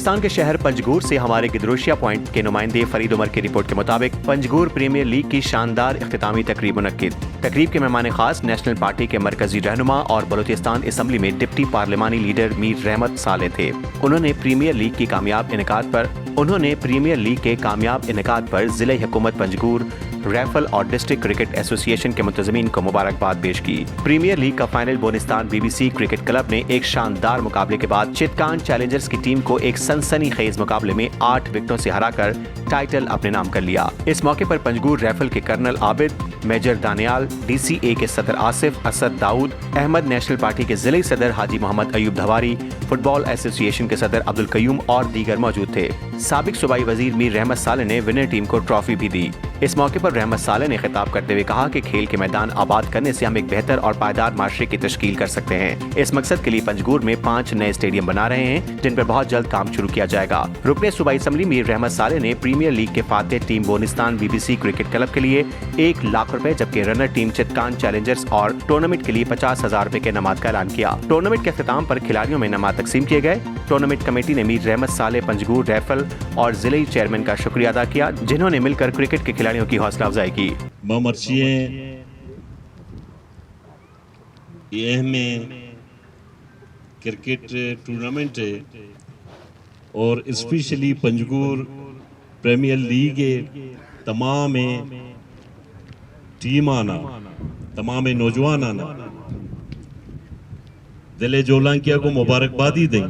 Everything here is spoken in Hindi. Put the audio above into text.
बलूचिस्तान के शहर पंजगूर से हमारे गिदरोशिया पॉइंट के नुमाइंदे फरीद उमर की रिपोर्ट के मुताबिक पंजगूर प्रीमियर लीग की शानदार इख्तितामी तकरीब मुनक्किद। तकरीब के मेहमान खास नेशनल पार्टी के मरकजी रहनुमा और बलूचिस्तान असम्बली में डिप्टी पार्लिमानी लीडर मीर रहमत साले थे। उन्होंने प्रीमियर लीग के कामयाब इनेकाद पर जिले हुकूमत पंजगूर, रैफल और डिस्ट्रिक्ट क्रिकेट एसोसिएशन के मुंतज़मीन को मुबारकबाद पेश की। प्रीमियर लीग का फाइनल बोनिस्तान BBC क्रिकेट क्लब ने एक शानदार मुकाबले के बाद चितकान चैलेंजर्स की टीम को एक सनसनीखेज मुकाबले में 8 विकेटों से हराकर टाइटल अपने नाम कर लिया। इस मौके पर पंजगूर रैफल के colonel Abid, major Daniyal, DCA के सदर आसिफ, असद दाऊद अहमद, नेशनल पार्टी के जिले सदर हाजी मोहम्मद अयूब धवारी, फुटबॉल एसोसिएशन के सदर अब्दुल कयूम और दीगर मौजूद थे। साबिक सूबाई वजीर मीर रहमत साले ने विनर टीम को ट्रॉफी भी दी। इस मौके पर रहमत साले ने खिताब करते हुए कहा कि खेल के मैदान आबाद करने से हम एक बेहतर और पायदार माशरे की तश्कील कर सकते हैं। इस मकसद के लिए पंजगूर में 5 नए स्टेडियम बना रहे हैं, जिन पर बहुत जल्द काम शुरू किया जाएगा। रुकने सूबाई असम्बली मीर रहमत साले ने प्रीमियर लीग के Fateh team बोनिस्तान BBC cricket club के लिए 1 लाख रुपए, जबकि रनर टीम चितकान चैलेंजर्स और टूर्नामेंट के लिए 50,000 रुपए के इनामात का ऐलान किया। टूर्नामेंट के अख्तिताम पर खिलाड़ियों में इनामात तकसीम किए गए। टूर्नामेंट कमेटी ने मीर रहमत साले, पंजगूर रैफल और जिले चेयरमैन का शुक्रिया अदा किया, जिन्होंने मिलकर क्रिकेट के खिलाड़ियों की हौसला अफजाई की। क्रिकेट टूर्नामेंट है और स्पेशली पंजगूर प्रीमियर लीग तमाम टीम आना, तमाम नौजवान आना, दिले जोलांकिया को मुबारकबादी दें।